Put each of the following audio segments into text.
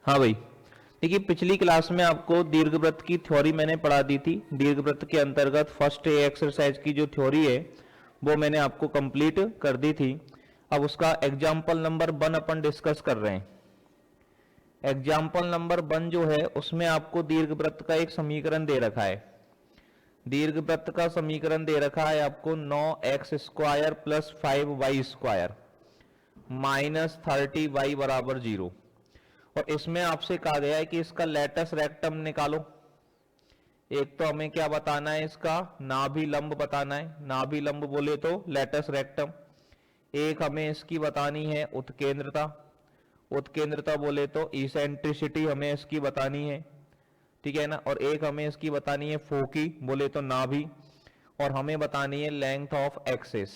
हाँ भाई, देखिए पिछली क्लास में आपको दीर्घवृत्त की थ्योरी मैंने पढ़ा दी थी। दीर्घवृत्त के अंतर्गत फर्स्ट एक्सरसाइज की जो थ्योरी है वो मैंने आपको कंप्लीट कर दी थी। अब उसका एग्जाम्पल नंबर 1 अपन डिस्कस कर रहे हैं। एग्जाम्पल नंबर 1 जो है उसमें आपको दीर्घवृत्त का एक समीकरण दे रखा है। दीर्घवृत्त का समीकरण दे रखा है आपको 9x² plus 5y² minus 30y बराबर 0। और इसमें आपसे कहा गया है कि इसका लेटस रेक्टम निकालो। एक तो हमें क्या बताना है, इसका नाभिलंब बताना है। नाभिलंब बोले तो लेटस रेक्टम। एक हमें इसकी बतानी है उत्केंद्रता। उत्केंद्रता बोले तो इसेंट्रिसिटी हमें इसकी बतानी है, ठीक है ना। और एक हमें इसकी बतानी है फोकी बोले तो नाभि। और हमें बतानी है length of axis.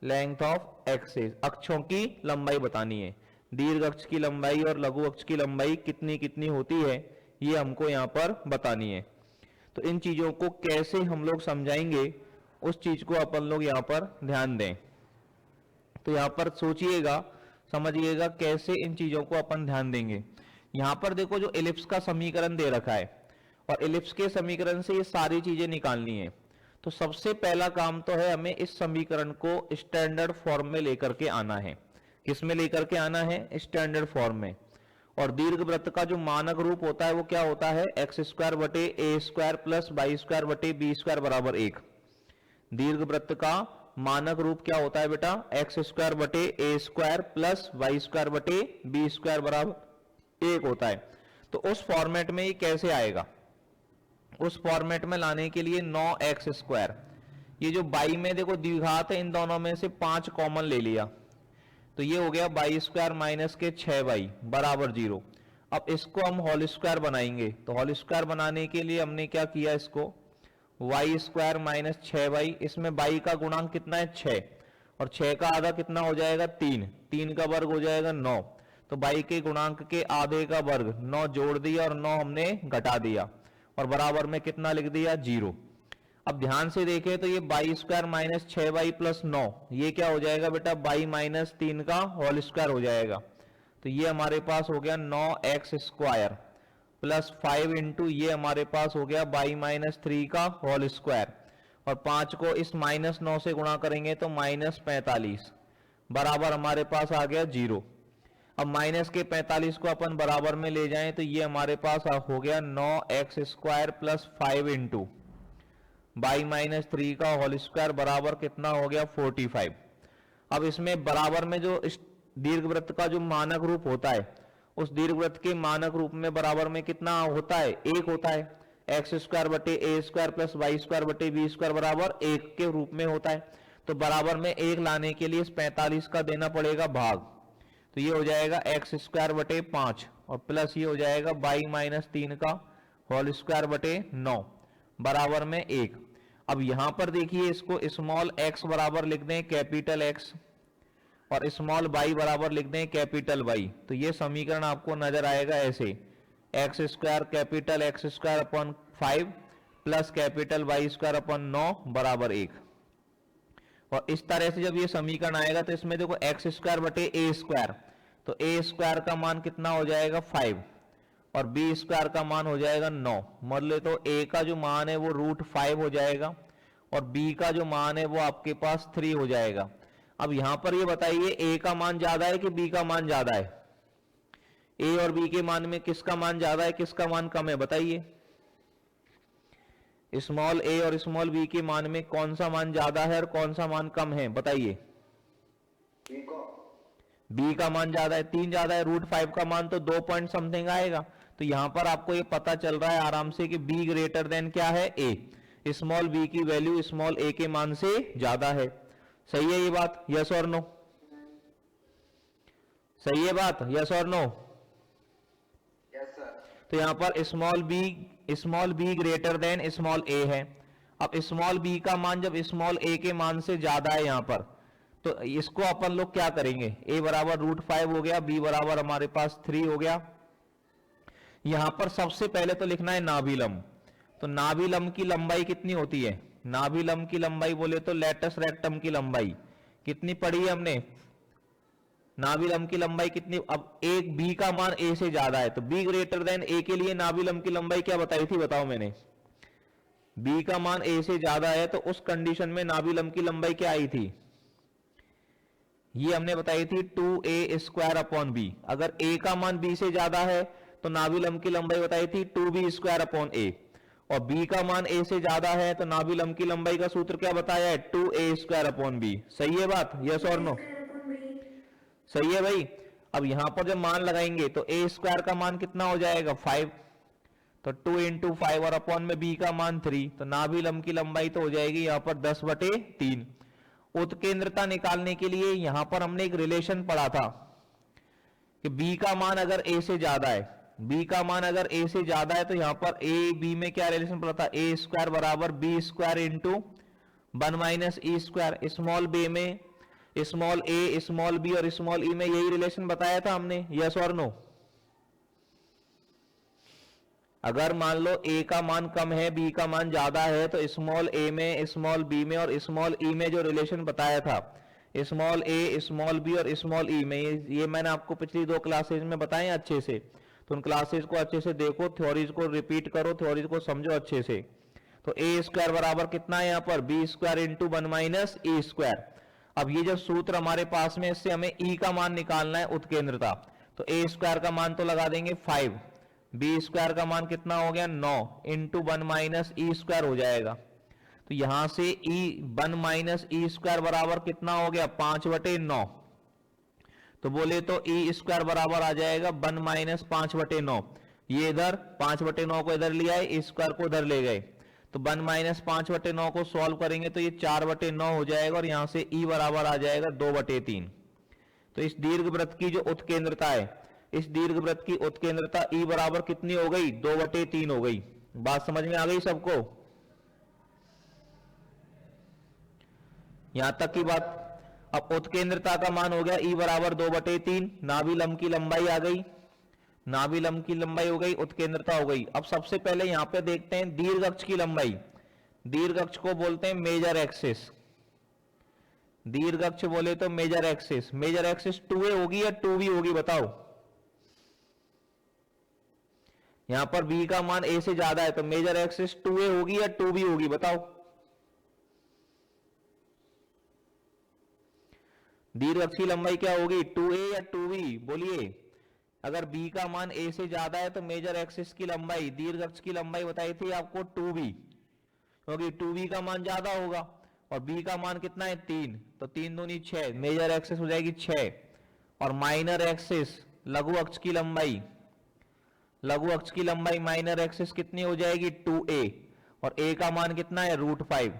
Length of axis, अक्षों की लंबाई बतानी है। दीर्घ अक्ष की लंबाई और लघु अक्ष की लंबाई कितनी कितनी होती है ये हमको यहां पर बतानी है। तो इन चीजों को कैसे हम लोग समझाएंगे उस चीज को अपन लोग यहां पर ध्यान दें। तो यहां पर सोचिएगा, समझिएगा कैसे इन चीजों को अपन ध्यान देंगे। यहां पर देखो जो एलिप्स का समीकरण दे रखा है और एलिप्स के समीकरण से ये सारी चीजें निकालनी है। तो सबसे पहला काम तो है हमें इस समीकरण को स्टैंडर्ड फॉर्म में लेकर के आना है। किस में लेकर के आना है? स्टैंडर्ड फॉर्म में। और दीर्घवृत्त का जो मानक रूप होता है वो क्या होता है? x² बटे a² प्लस y² बटे b² बराबर 1। दीर्घवृत्त का मानक रूप क्या होता है बेटा? x² बटे a² प्लस y² बटे b² बराबर 1 होता है। तो उस फॉर्मेट में ये कैसे आएगा? उस फॉर्मेट में लाने के लिए 9x², ये जो बाई में देखो द्विघात है, इन दोनों में से 5 कॉमन ले लिया तो ये हो गया y² माइनस के 6y बराबर 0। अब इसको हम होल स्क्वायर बनाएंगे। तो होल स्क्वायर बनाने के लिए हमने क्या किया, इसको y² माइनस 6y, इसमें y का गुणांक कितना है? 6, और 6 का आधा कितना हो जाएगा? 3, 3 का वर्ग हो जाएगा 9। तो y के गुणांक के आधे का वर्ग 9 जोड़ दिया और 9 हमने घटा दिया और बराबर में कितना लिख दिया? 0। अब ध्यान से देखें तो ये y² माइनस 6y प्लस 9 ये क्या हो जाएगा बेटा? y माइनस 3 का होल स्क्वायर हो जाएगा। तो ये हमारे पास हो गया 9x² प्लस 5 इंटू ये हमारे पास हो गया y माइनस 3 का होल स्क्वायर, और 5 को इस माइनस 9 से गुणा करेंगे तो माइनस 45 बराबर हमारे पास आ गया 0। अब माइनस के 45 को अपन बराबर में ले जाएं तो ये हमारे पास हो गया 9x² plus 5 into y minus 3 का होल स्क्वायर बराबर कितना हो गया? 45। अब इसमें बराबर में जो दीर्घवृत्त का जो मानक रूप होता है उस दीर्घवृत्त के मानक रूप में बराबर में कितना होता है? 1 होता है। x² बटे a² प्लस y² बटे b² बराबर 1 के रूप में होता है। तो बराबर में 1 लाने के लिए इस 45 का देना पड़ेगा भाग। तो ये हो जाएगा x² बटे 5 और प्लस ये हो जाएगा y माइनस 3 का होल स्क्वायर बटे 9 बराबर में 1। अब यहां पर देखिए इसको स्मॉल x बराबर लिख दें कैपिटल x और स्मॉल y बराबर लिख दें कैपिटल y। तो ये समीकरण आपको नजर आएगा ऐसे, x² capital x² upon 5 plus capital y² upon 9 बराबर 1। और इस तरह से जब ये समीकरण आएगा तो इसमें देखो x² बटे a², तो a² का मान कितना हो जाएगा? 5 और b² का मान हो जाएगा 9। मान ले तो a का जो मान है वो √5 हो जाएगा और b का जो मान है वो आपके पास 3 हो जाएगा। अब यहां पर ये बताइए a का मान ज्यादा है कि b का मान ज्यादा है? a और b के मान में किसका मान ज्यादा है, किसका मान कम है? बताइए। स्मॉल a और स्मॉल b के मान में कौन सा मान ज्यादा है और कौन सा मान कम है? बताइए। b का मान ज्यादा है, 3 ज्यादा है, √5 का मान तो 2 पॉइंट समथिंग आएगा। तो यहां पर आपको ये पता चल रहा है आराम से कि b ग्रेटर देन क्या है? a। स्मॉल b की वैल्यू स्मॉल a के मान से ज्यादा है। सही है ये बात? यस और नो? सही है बात? यस और नो? Yes sir. तो यहां पर small b greater than small a है। अब स्मॉल b का मान जब स्मॉल a के मान से ज्यादा है यहां पर, तो इसको अपन लोग क्या करेंगे? a बराबर √5 हो गया, b बराबर हमारे पास 3 हो गया। यहां पर सबसे पहले तो लिखना है नाभिलंब। तो नाभिलंब की लंबाई कितनी होती है? नाभिलंब की लंबाई बोले तो लेटस रेक्टम की लंबाई कितनी पढ़ी है हमने? नाभि लंब की लंबाई कितनी, अब एक बी का मान ए से ज्यादा है तो बी ग्रेटर देन ए के लिए नाभि लंब की लंबाई क्या बताई थी, बताओ मैंने, बी का मान ए से ज्यादा है तो उस कंडीशन में नाभि लंब की लंबाई क्या आई थी, ये हमने बताई थी 2a स्क्वायर अपॉन बी। अगर a का मान b से ज्यादा है तो नाभि लंब की लंबाई बताई थी 2b स्क्वायर अपॉन a, और b का मान a से ज्यादा है तो नाभि लंब की लंबाई का सूत्र क्या बताया है, 2a स्क्वायर अपॉन b। सही है बात, यस और नो, सही है भाई। अब यहां पर जब मान लगाएंगे तो a स्क्वायर का मान कितना हो जाएगा 5, तो 2 इंटू 5 और अपॉन में b का मान 3, तो नाभि लंब की लंबाई तो हो जाएगी यहां पर 10/3। उत्केंद्रता निकालने के लिए यहां पर हमने एक रिलेशन पढ़ा था कि b का मान अगर a से ज्यादा है, b का मान अगर a से ज्यादा है तो यहां पर a b में क्या रिलेशन पढ़ा था, a स्क्वायर बराबर b square into 1 minus e square. Small b में स्मॉल a स्मॉल b और स्मॉल e में यही रिलेशन बताया था हमने, यस और नो। अगर मान लो a का मान कम है b का मान ज्यादा है तो स्मॉल a में स्मॉल b में और स्मॉल e में जो रिलेशन बताया था, स्मॉल a स्मॉल b और स्मॉल e में, ये मैंने आपको पिछली 2 क्लासेज में बताए अच्छे से, तो उन क्लासेज को अच्छे से देखो, थ्योरीज को रिपीट करो, थ्योरीज को समझो अच्छे से। तो a स्क्वायर बराबर कितना है यहाँ पर, b square into 1 minus e square. अब ये जो सूत्र हमारे पास में, इससे हमें e का मान निकालना है उत्केंद्रता, तो a स्क्वायर का मान तो लगा देंगे 5, बी स्क्वायर का मान कितना हो गया 9 इंटू 1 माइनस ई स्क्वायर हो जाएगा। तो यहां से ई 1 माइनस ई स्क्वायर बराबर कितना हो गया 5/9, तो बोले तो ई स्क्वायर बराबर आ जाएगा 1 माइनस 5/9। ये इधर 5/9 को इधर ले आए, ई स्क्वायर को उधर ले गए, तो 1 माइनस 5/9 को सॉल्व करेंगे तो ये 4/9 हो जाएगा और यहां से ई बराबर आ जाएगा 2/3। तो इस दीर्घवृत्त की जो उत्केंद्रता है, इस दीर्घवृत्त की उत्केंद्रता E बराबर कितनी हो गई 2/3 हो गई। बात समझ में आ गई सबको, यहां तक की बात। अब उत्केंद्रता का मान हो गया E बराबर 2/3, नाभि लंब की लंबाई आ गई, नाभि लंब की लंबाई हो गई, उत्केंद्रता हो गई। अब सबसे पहले यहां पे देखते हैं दीर्घ अक्ष की लंबाई। दीर्घ अक्ष को बोलते हैं मेजर एक्सिस, दीर्घ अक्ष बोले तो major axis. Major axis 2a होगी या 2b होगी बताओ, यहां पर b का मान a से ज्यादा है तो मेजर एक्सिस 2a होगी या 2b होगी बताओ। दीर्घ अक्ष की लंबाई क्या होगी 2a या 2b, बोलिए। अगर b का मान a से ज्यादा है तो मेजर एक्सिस की लंबाई, दीर्घ अक्ष की लंबाई बताई थी आपको 2b, क्योंकि 2b का मान ज्यादा होगा और b का मान कितना है 3, तो 3 दूनी 6, मेजर एक्सिस हो जाएगी 6। और माइनर एक्सिस लघु अक्ष की लंबाई, लघु अक्ष की लंबाई माइनर एक्सिस कितनी हो जाएगी 2a, और a का मान कितना है √5,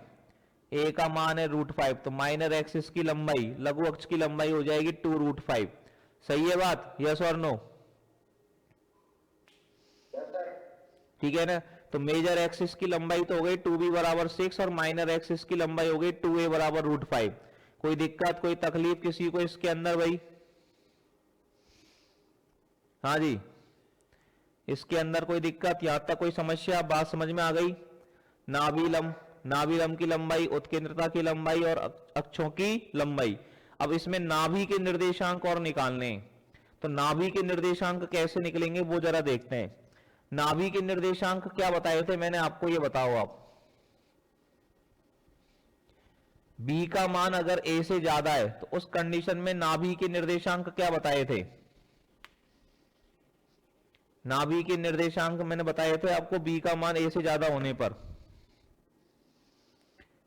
a का मान है √5, तो माइनर एक्सिस की लंबाई लघु अक्ष की लंबाई हो जाएगी 2√5। सही है बात, यस और नो, ठीक है ना। तो मेजर एक्सिस की लंबाई तो हो गई 2b बराबर 6 और माइनर एक्सिस की लंबाई हो गई 2a बराबर √5। कोई दिक्कत कोई तकलीफ किसी को इसके अंदर भाई, हाँ जी, इसके अंदर कोई दिक्कत, यहां तक कोई समस्या, बात समझ में आ गई। नाभि लंब की लंबाई, उत्केंद्रता की लंबाई और अक्षों की लंबाई। अब इसमें नाभि के निर्देशांक और निकालने हैं, तो नाभि के निर्देशांक कैसे निकलेंगे वो जरा देखते हैं। नाभि के निर्देशांक क्या बताए थे मैंने आपको, ये बताओ आप। b का मान अगर a से ज्यादा है तो उस कंडीशन में नाभि के निर्देशांक क्या बताए थे, नाभि के निर्देशांक मैंने बताए थे आपको b का मान a से ज्यादा होने पर,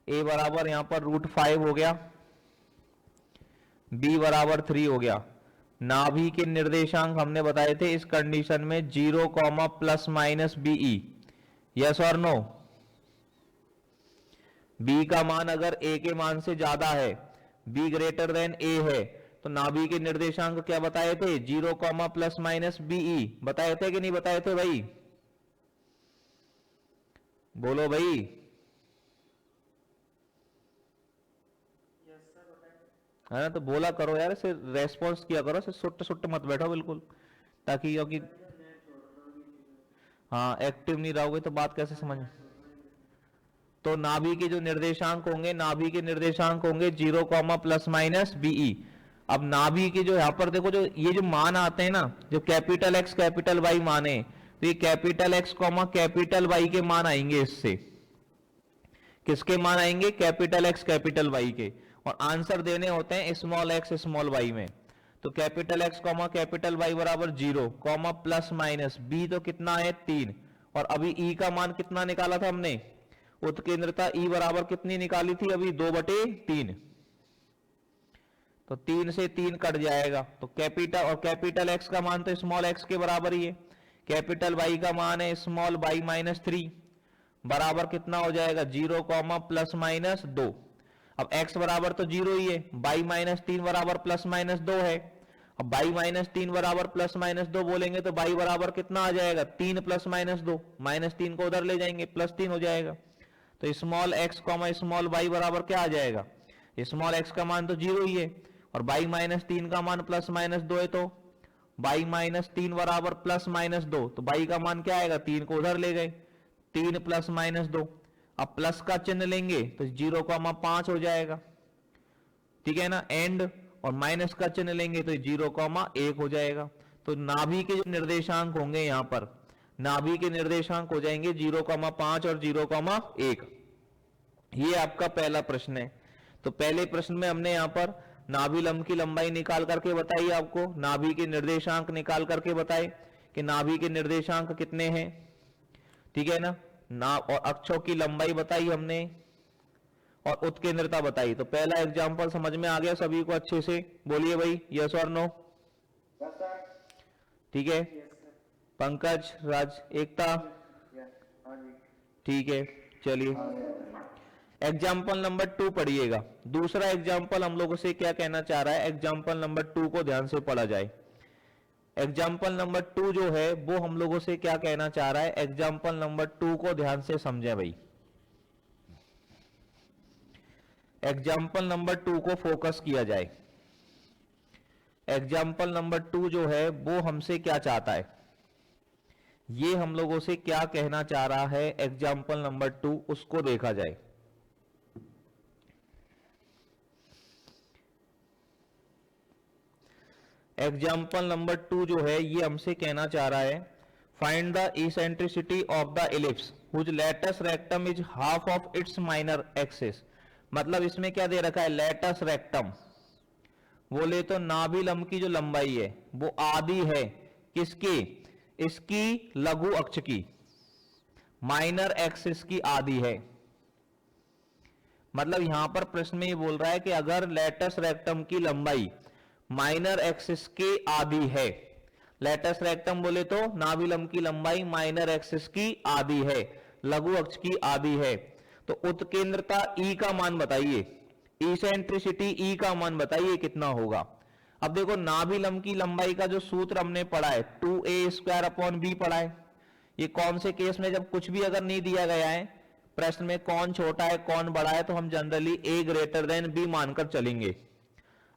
a बराबर यहां पर √5 हो गया, b बराबर 3 हो गया। नाभि के निर्देशांक हमने बताए थे इस कंडीशन में 0, ±be, यस और नो। b का मान अगर a के मान से ज्यादा है, b ग्रेटर देन a है, तो नाभि के निर्देशांक क्या बताए थे 0, ±be, बताए थे कि नहीं बताए थे भाई, बोलो भाई। है ना, तो बोला करो यार, इसे रेस्पॉन्स किया करो, इसे सुट्ट सुट्ट मत बैठो बिल्कुल, ताकि क्योंकि हाँ एक्टिव नहीं रहोगे तो बात कैसे समझ। तो नाभि के जो निर्देशांक होंगे, नाभि के निर्देशांक होंगे 0, ±be। अब नाभि के जो यहाँ पर देखो, जो ये जो मान आते हैं ना, जो कैपिटल एक्स कैपिटल वाई मान है, तो ये capital X comma capital Y के मान आएंगे इससे। किसके मान आएंगे? कैपिटल एक्स कैपिटल वाई के। और आंसर देने होते हैं स्मॉल एक्स स्मॉल वाई में। तो capital X comma capital Y बराबर 0 कॉमा प्लस माइनस बी, तो कितना है 3। और अभी ई का मान कितना निकाला था हमने? उत्केंद्रता ई बराबर कितनी निकाली थी अभी? 2/3। तो 3 से 3 कट जाएगा, तो कैपिटल और कैपिटल एक्स का मान तो स्मॉल एक्स के बराबर ही है। कैपिटल वाई का मान है स्मॉल वाई माइनस 3 बराबर कितना हो जाएगा? 0 कॉमा प्लस माइनस 2। अब x बराबर तो 0 ही है, y माइनस 3 बराबर प्लस माइनस 2 है। अब y माइनस 3 बराबर प्लस माइनस 2 बोलेंगे तो y बराबर कितना आ जाएगा? 3 प्लस माइनस 2, माइनस 3 को उधर ले जाएंगे, प्लस 3 हो जाएगा। तो small x comma small y बराबर क्या आ जाएगा? स्मॉल x का मान तो 0 ही है और y माइनस 3 का मान प्लस माइनस 2 है, तो y माइनस 3 बराबर प्लस माइनस 2, तो y का मान क्या आएगा? 3 को उधर ले गए, 3 प्लस माइनस 2। अब प्लस का चिन्ह लेंगे तो 0,5 हो जाएगा, ठीक है ना, एंड। और माइनस का चिन्ह लेंगे तो 0,1 हो जाएगा। तो नाभि के जो निर्देशांक होंगे यहाँ पर, नाभि के निर्देशांक हो जाएंगे 0,5 और 0,1। ये आपका पहला प्रश्न है। तो पहले प्रश्न में हमने यहाँ पर नाभि लंब की लंबाई निकाल करके बताई आपको, नाभि के निर्देशांक निकाल करके बताए कि नाभि के निर्देशांक कितने हैं, ठीक है ना, और अक्षों की लंबाई बताई हमने और उत्केंद्रता बताई। तो पहला एग्जांपल समझ में आ गया सभी को अच्छे से? बोलिए भाई, यस और नो? ठीक है, पंकज, राज, एकता, ठीक है। चलिए एग्जाम्पल नंबर 2 पढ़िएगा। दूसरा एग्जाम्पल हम लोगों से क्या कहना चाह रहा है, एग्जाम्पल नंबर 2 को ध्यान से पढ़ा जाए। एग्जाम्पल नंबर 2 जो है वो हम लोगों से क्या कहना चाह रहा है, एग्जाम्पल नंबर 2 को ध्यान से समझे भाई। एग्जाम्पल नंबर 2 को फोकस किया जाए। एग्जाम्पल नंबर 2 जो है वो हमसे क्या चाहता है, ये हम लोगों से क्या कहना चाह रहा है, एग्जाम्पल नंबर 2 उसको देखा जाए। एग्जाम्पल नंबर 2 जो है ये हमसे कहना चाह रहा है, find the eccentricity of the ellipse whose latus rectum is half of its minor axis. मतलब इसमें क्या दे रखा है, लेटस रेक्टम बोले तो नाभि लंब की जो लंबाई है वो आधी है किसकी? इसकी लघु अक्ष की, माइनर एक्सिस की आधी है। मतलब यहां पर प्रश्न में ये बोल रहा है कि अगर लेटस रेक्टम की लंबाई माइनर एक्सिस के आधी है, लेटस रेक्टम बोले तो नाभि लंब की लंबाई माइनर एक्सिस की आधी है, लघु अक्ष की आधी है, तो उत्केंद्रता ई का मान बताइए, इसेंट्रिसिटी ई का मान बताइए कितना होगा। अब देखो नाभि लंब की लंबाई का जो सूत्र हमने पढ़ा है 2a² पढ़ा है। ये कौन से केस में, जब कुछ भी अगर नहीं दिया गया है प्रश्न में, कौन छोटा है कौन बड़ा है, तो हम जनरली a b मानकर चलेंगे।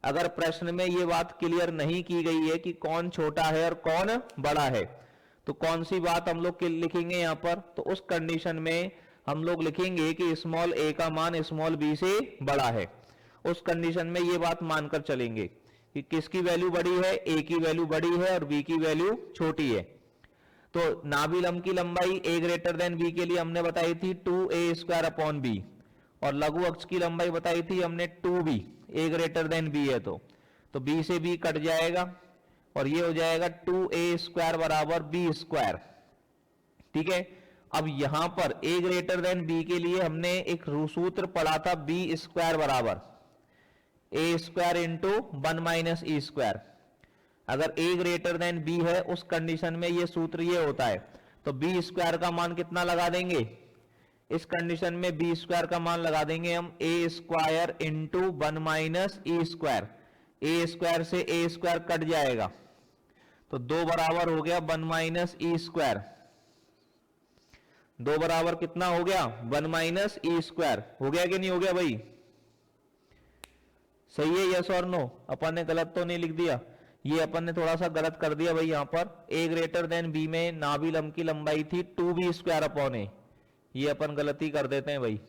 अगर प्रश्न में ये बात क्लियर नहीं की गई है कि कौन छोटा है और कौन बड़ा है, तो कौन सी बात हम लोग लिखेंगे यहाँ पर, तो उस कंडीशन में हम लोग लिखेंगे कि स्मॉल a का मान स्मॉल b से बड़ा है। उस कंडीशन में ये बात मानकर चलेंगे कि किसकी वैल्यू बड़ी है, a की वैल्यू बड़ी है और b की वैल्यू छोटी है। तो नाभि लंब की लंबाई a b के लिए हमने बताई थी 2a² और लघु अक्ष की लंबाई बताई थी हमने 2b, a b है तो b से b कट जाएगा और ये हो जाएगा 2a² बराबर b²। ठीक है, अब यहां पर a b के लिए हमने एक सूत्र पढ़ा था b² बराबर a² इंटू 1 - e²। अगर a b है उस कंडीशन में ये सूत्र ये होता है, तो b² का मान कितना लगा देंगे, इस कंडीशन में b² का मान लगा देंगे हम a² इंटू 1 - e²। a² से a² कट जाएगा तो 2 बराबर हो गया 1 - e²। 2 बराबर कितना हो गया, 1 - e²। हो गया कि नहीं हो गया भाई? सही है, यस और नो? अपन ने गलत तो नहीं लिख दिया? ये अपन ने थोड़ा सा गलत कर दिया भाई। यहां पर a b में नाभि लंब की लंबाई थी 2b² a, ये अपन गलती कर देते हैं भाई।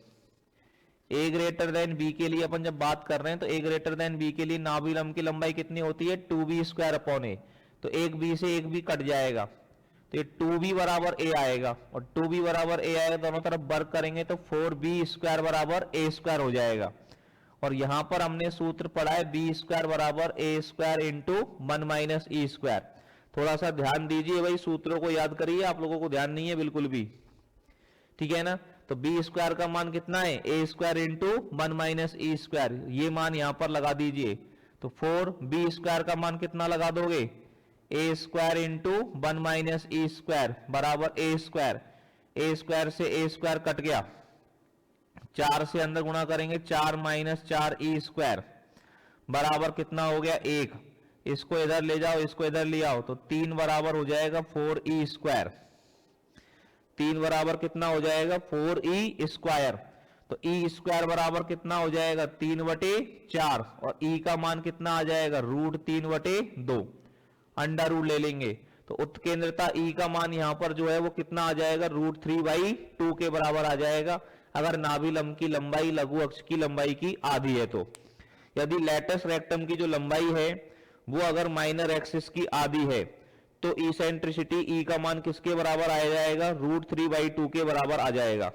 ए ग्रेटर देन बी के लिए अपन जब बात कर रहे हैं तो ए ग्रेटर देन बी के लिए नाभि लंब की लंबाई कितनी होती है 2b² अपॉन ए। तो एक बी से एक बी कट जाएगा तो ये 2b बराबर ए आएगा और 2b बराबर ए आएगा, दोनों तरफ वर्क करेंगे तो 4b² बराबर a² हो जाएगा। और यहां पर हमने सूत्र पढ़ा है b² बराबर a² इंटू 1 माइनस e²। थोड़ा सा ध्यान दीजिए भाई, सूत्रों को याद करिए, आप लोगों को ध्यान नहीं है बिल्कुल भी, ठीक है ना। तो b² का मान कितना है a² इंटू 1 माइनस e², ये मान यहां पर लगा दीजिए। तो 4b² का मान कितना लगा दोगे a² इंटू 1 माइनस e² बराबर a²। a² से a² कट गया, 4 से अंदर गुणा करेंगे 4 माइनस 4 e² बराबर कितना हो गया 1। इसको इधर ले जाओ, इसको इधर ले आओ तो 3 बराबर हो जाएगा 4e²। 3 बराबर कितना हो जाएगा 4e²। तो e² बराबर कितना हो जाएगा 3/4 और e का मान कितना आ जाएगा √3/2। अंडर रूट ले लेंगे तो उत्केंद्रता e का मान यहां पर जो है वो कितना आ जाएगा √3/2 के बराबर आ जाएगा, अगर नाभि लंब की लंबाई लघु अक्ष की लंबाई की आधी है तो। यदि लेटस रेक्टम की जो लंबाई है वो अगर माइनर एक्सिस की आधी है तो इसेंट्रिसिटी ई का मान किसके बराबर आ जाएगा √3/2 के बराबर आ जाएगा।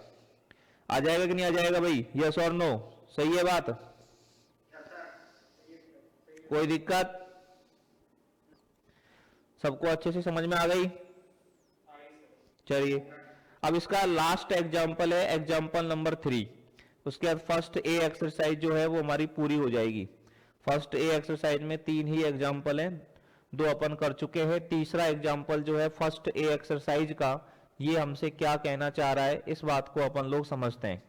आ जाएगा कि नहीं आ जाएगा भाई, यस और नो, सही है बात, कोई दिक्कत, सबको अच्छे से समझ में आ गई। चलिए अब इसका लास्ट एग्जांपल है एग्जांपल नंबर 3। उसके बाद फर्स्ट ए एक्सरसाइज जो है वो हमारी पूरी हो जाएगी। फर्स्ट ए एक्सरसाइज में 3 ही एग्जांपल हैं, 2 अपन कर चुके हैं। तीसरा एग्जांपल जो है फर्स्ट ए एक्सरसाइज का, ये हमसे क्या कहना चाह रहा है इस बात को अपन लोग समझते हैं।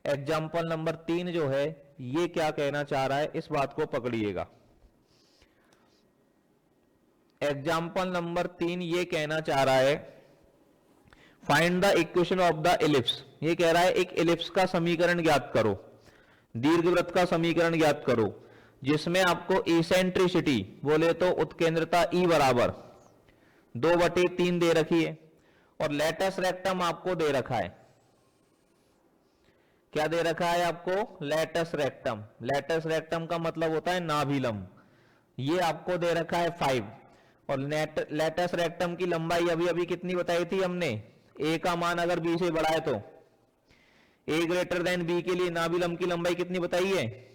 एग्जांपल नंबर 3 जो है ये क्या कहना चाह रहा है इस बात को पकड़िएगा। एग्जाम्पल नंबर 3 ये कहना चाह रहा है find the equation of the ellipse. ये कह रहा है एक एलिप्स का समीकरण ज्ञात करो, दीर्घवृत्त का समीकरण ज्ञात करो जिसमें आपको इसेंट्रिसिटी बोले तो उत्केंद्रता ई बराबर 2/3 दे रखी है और लेटस रेक्टम आपको दे रखा है। क्या दे रखा है आपको लेटस रेक्टम। लेटस रेक्टम का मतलब होता है नाभि लंब, ये आपको दे रखा है 5 और लेटस रेक्टम की लंबाई अभी अभी कितनी बताई थी हमने, ए का मान अगर बी से बड़ा है तो ए ग्रेटर देन बी के लिए नाभि लंब की लंबाई कितनी बताई है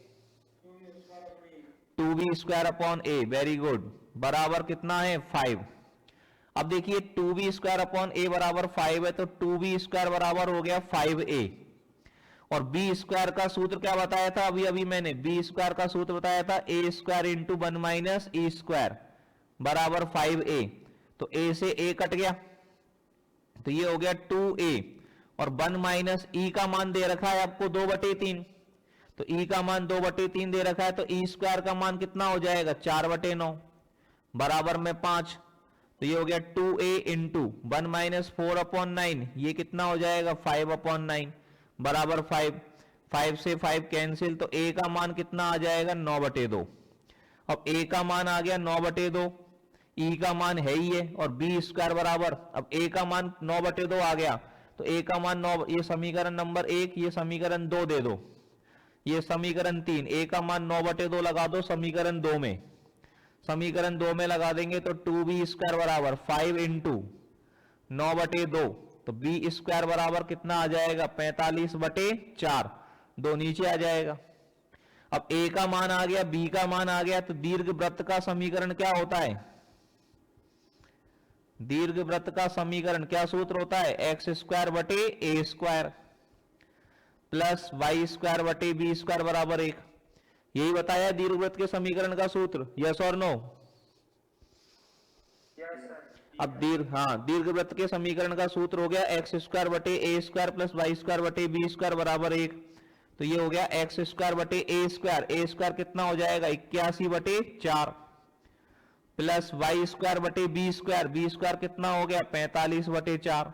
2b² अपॉन ए। वेरी गुड, बराबर कितना है 5। अब देखिए 2b² अपॉन ए बराबर 5 है तो 2b² बराबर हो गया 5a और b² का सूत्र क्या बताया था अभी अभी मैंने, b² का सूत्र बताया था a² इंटू 1 माइनस e² बराबर 5a। तो a से a कट गया तो ये हो गया 2a और 1 माइनस e का मान दे रखा है आपको 2/3। तो e का मान 2/3 दे रखा है तो e² का मान कितना हो जाएगा 4/9 बराबर में 5। तो ये हो गया 2a इंटू 1 माइनस 4/9, ये कितना हो जाएगा 5/9 बराबर 5। 5 से 5 कैंसिल तो a का मान कितना आ जाएगा 9/2। अब a का मान आ गया 9/2, e का मान है ही है और b² बराबर, अब a का मान 9/2 आ गया तो a का मान 9, ये समीकरण नंबर 1, ये समीकरण 2 दे दो, ये समीकरण 3, a का मान 9/2 लगा दो समीकरण 2 में। समीकरण 2 में लगा देंगे तो 2b² बराबर 5 इंटू 9/2 तो b² बराबर कितना आ जाएगा 45/4, 2 नीचे आ जाएगा। अब a का मान आ गया, b का मान आ गया तो दीर्घवृत्त का समीकरण क्या होता है, दीर्घवृत्त का समीकरण क्या सूत्र होता है x²/a² प्लस y²/b² बराबर 1। यही बताया दीर्घवृत्त के समीकरण का सूत्र, यस और नो। अब दीर्घवृत्त के समीकरण का सूत्र हो गया x²/a² प्लस y²/b² बराबर 1। तो ये हो गया x²/a², कितना हो जाएगा 81/4 प्लस y²/b² कितना हो गया 45/4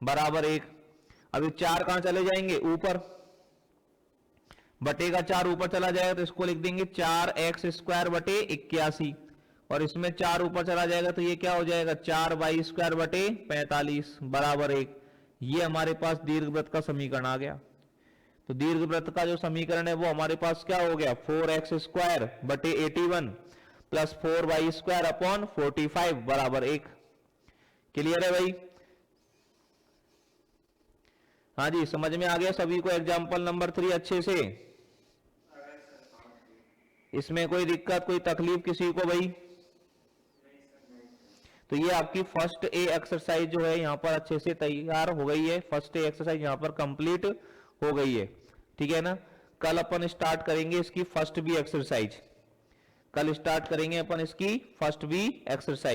बराबर 1। अभी 4 कहां चले जाएंगे ऊपर, बटे का 4 ऊपर चला जाएगा तो इसको लिख देंगे 4x²/81 और इसमें 4 ऊपर चला जाएगा तो ये क्या हो जाएगा 4y²/45 बराबर 1। ये हमारे पास दीर्घवृत्त का समीकरण आ गया। तो दीर्घवृत्त का जो समीकरण है वो हमारे पास क्या हो गया, 4x² बटे 81 प्लस 4y² अपॉन 45 बराबर 1। क्लियर है भाई? हाँ जी, समझ में आ गया सभी को एग्जाम्पल नंबर 3 अच्छे से? इसमें कोई दिक्कत, कोई तकलीफ किसी को भाई? तो ये आपकी फर्स्ट ए एक्सरसाइज जो है यहाँ पर अच्छे से तैयार हो गई है। फर्स्ट ए एक्सरसाइज यहाँ पर कंप्लीट हो गई है, ठीक है ना। कल अपन स्टार्ट करेंगे इसकी फर्स्ट बी एक्सरसाइज। कल स्टार्ट करेंगे अपन इसकी फर्स्ट बी एक्सरसाइज।